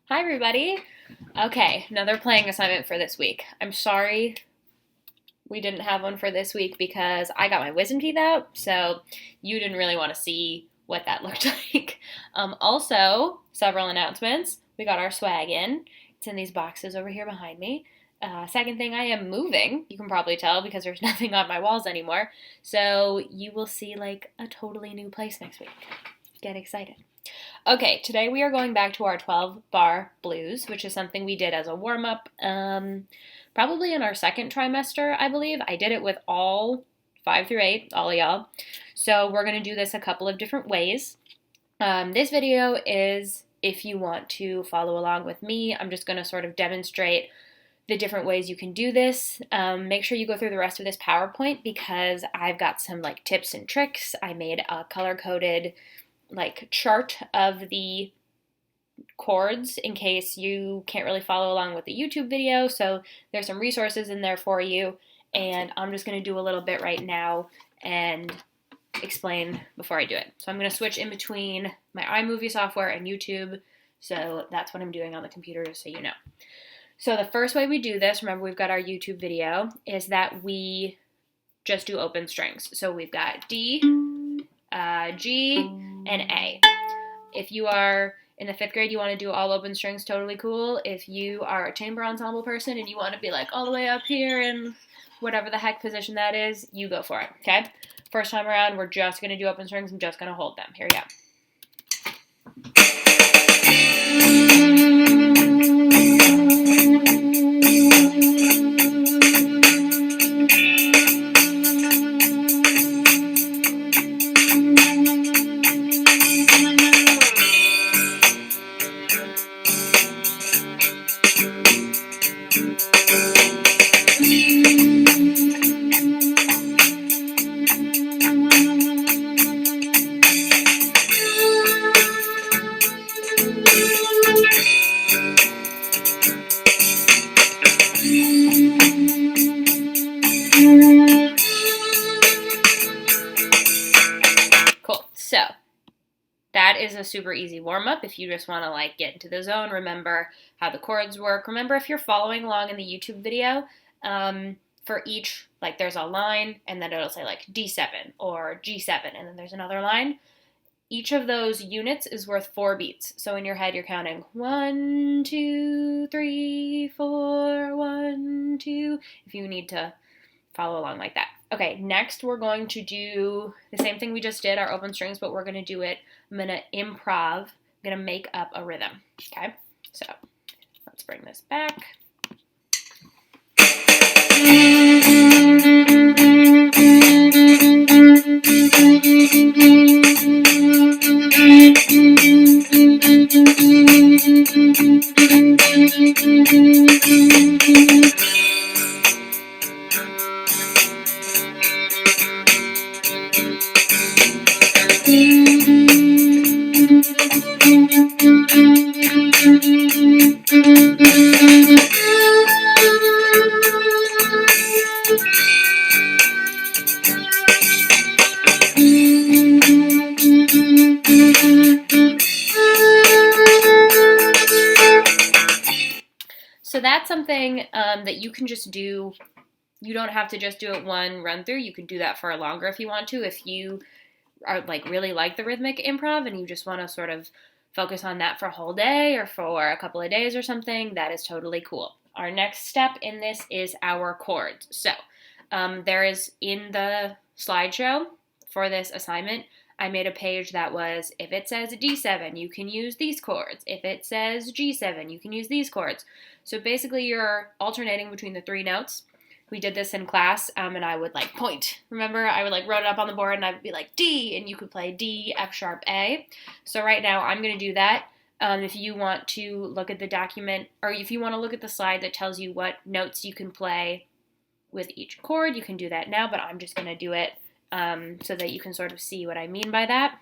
Hi, everybody. Okay, another playing assignment for this week. I'm sorry we didn't have one for this week because I got my wisdom teeth out, so you didn't really want to see what that looked like. Also, several announcements. We got our swag in. It's in these boxes over here behind me. Second thing, I am moving. You can probably tell because there's nothing on my walls anymore. So you will see like a totally new place next week. Get excited. Okay, today we are going back to our 12 bar blues, which is something we did as a warm up probably in our second trimester, I believe. I did it with all 5 through 8, all of y'all. So we're going to do this a couple of different ways. This video is if you want to follow along with me. I'm just going to sort of demonstrate the different ways you can do this. Make sure you go through the rest of this PowerPoint because I've got some like tips and tricks. I made a color-coded like chart of the chords in case you can't really follow along with the YouTube video. So there's some resources in there for you. And I'm just going to do a little bit right now and explain before I do it. So I'm going to switch in between my iMovie software and YouTube. So that's what I'm doing on the computer, just so you know. So the first way we do this, remember we've got our YouTube video, is that we just do open strings. So we've got D, G, and A. If you are in the 5th grade, you want to do all open strings, totally cool. If you are a chamber ensemble person and you want to be like all the way up here in whatever the heck position that is, you go for it, okay? First time around, we're just going to do open strings. I'm just going to hold them. Here we go. Cool. So that is a super easy warm-up if you just want to like get into the zone, remember how the chords work. Remember, if you're following along in the YouTube video, for each, like there's a line and then it'll say like D7 or G7 and then there's another line. Each of those units is worth 4 beats. So in your head you're counting 1, 2, 3, 4, 1, 2, if you need to follow along like that. Okay, next we're going to do the same thing we just did, our open strings, but we're going to do it. I'm going to improv. I'm going to make up a rhythm. Okay, so let's bring this back. So that's something that you can just do. You don't have to just do it one run through. You can do that for longer if you want to. If you are like really like the rhythmic improv and you just want to sort of focus on that for a whole day or for a couple of days or something, that is totally cool. Our next step in this is our chords. So there is in the slideshow for this assignment, I made a page that was, if it says D7, you can use these chords. If it says G7, you can use these chords. So basically you're alternating between the 3 notes. We did this in class, and I would like point. Remember, I would like wrote it up on the board, and I would be like D, and you could play D, F sharp, A. So right now I'm going to do that. If you want to look at the document, or if you want to look at the slide that tells you what notes you can play with each chord, you can do that now, but I'm just going to do it so that you can sort of see what I mean by that.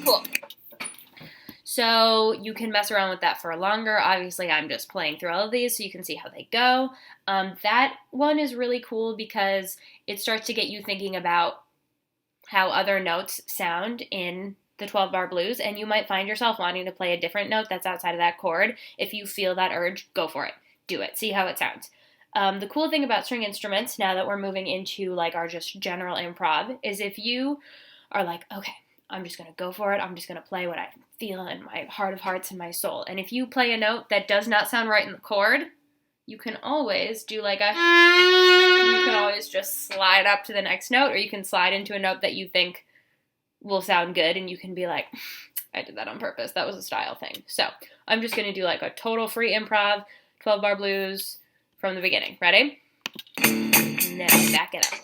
Cool. So you can mess around with that for longer. Obviously, I'm just playing through all of these so you can see how they go. That one is really cool because it starts to get you thinking about how other notes sound in the 12 bar blues, and you might find yourself wanting to play a different note that's outside of that chord. If you feel that urge, go for it. Do it. See how it sounds. The cool thing about string instruments, now that we're moving into like our just general improv, is if you are like, okay, I'm just going to go for it. I'm just going to play what I feel in my heart of hearts and my soul. And if you play a note that does not sound right in the chord, you can always do like you can always just slide up to the next note, or you can slide into a note that you think will sound good, and you can be like, I did that on purpose. That was a style thing. So I'm just going to do like a total free improv, 12 bar blues from the beginning. Ready? Now back it up.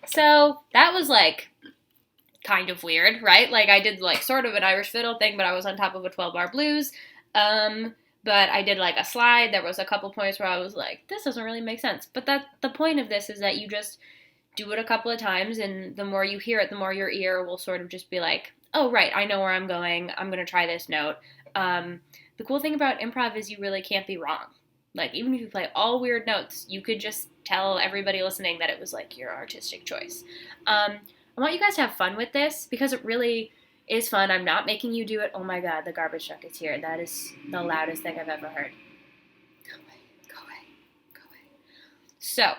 So that was like kind of weird, right? Like I did like sort of an Irish fiddle thing, but I was on top of a 12 bar blues. But I did like a slide. There was a couple points where I was like, this doesn't really make sense. But the point of this is that you just do it a couple of times, and the more you hear it, the more your ear will sort of just be like, oh, right, I know where I'm going. I'm going to try this note. The cool thing about improv is you really can't be wrong. Like, even if you play all weird notes, you could just tell everybody listening that it was like your artistic choice. I want you guys to have fun with this because it really is fun. I'm not making you do it. Oh my god, the garbage truck is here. That is the loudest thing I've ever heard. Go away, go away, go away. So,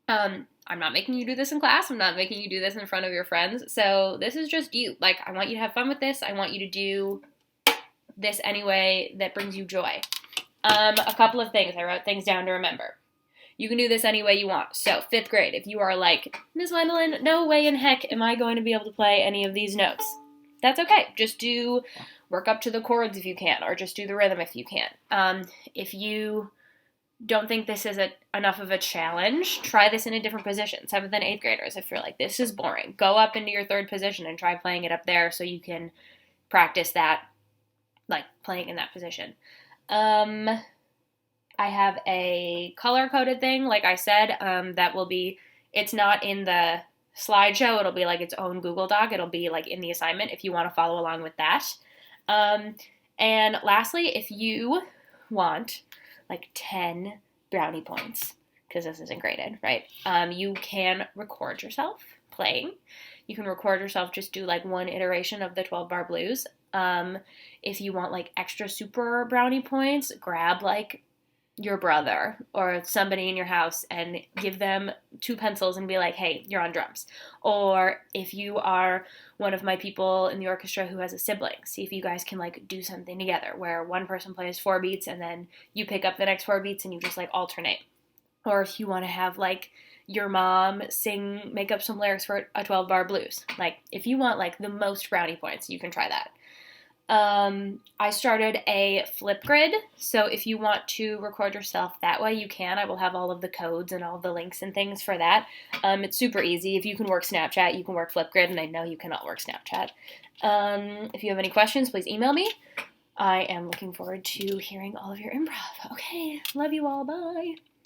I'm not making you do this in class. I'm not making you do this in front of your friends. So this is just you. Like, I want you to have fun with this. I want you to do this anyway that brings you joy. A couple of things. I wrote things down to remember. You can do this any way you want. So, 5th grade, if you are like, Ms. Wendelin, no way in heck am I going to be able to play any of these notes. That's okay. Just work up to the chords if you can, or just do the rhythm if you can. If you don't think this is enough of a challenge, try this in a different position. 7th and 8th graders, if you're like, this is boring, go up into your 3rd position and try playing it up there so you can practice that, like playing in that position. I have a color-coded thing, like I said, that will be, it's not in the slideshow, it'll be like its own Google Doc, it'll be like in the assignment if you want to follow along with that. And lastly, if you want like 10 brownie points, because this isn't graded, right? You can record yourself playing. You can record yourself, just do like one iteration of the 12 bar blues. If you want like extra super brownie points, grab like your brother or somebody in your house and give them 2 pencils and be like, hey, you're on drums. Or if you are one of my people in the orchestra who has a sibling, see if you guys can like do something together where one person plays 4 beats and then you pick up the next 4 beats and you just like alternate. Or if you want to have like your mom make up some lyrics for a 12 bar blues. Like if you want like the most brownie points, you can try that. I started a Flipgrid, so if you want to record yourself that way, you can. I will have all of the codes and all of the links and things for that. It's super easy. If you can work Snapchat, you can work Flipgrid, and I know you cannot work Snapchat. If you have any questions, please email me. I am looking forward to hearing all of your improv. Okay, love you all. Bye.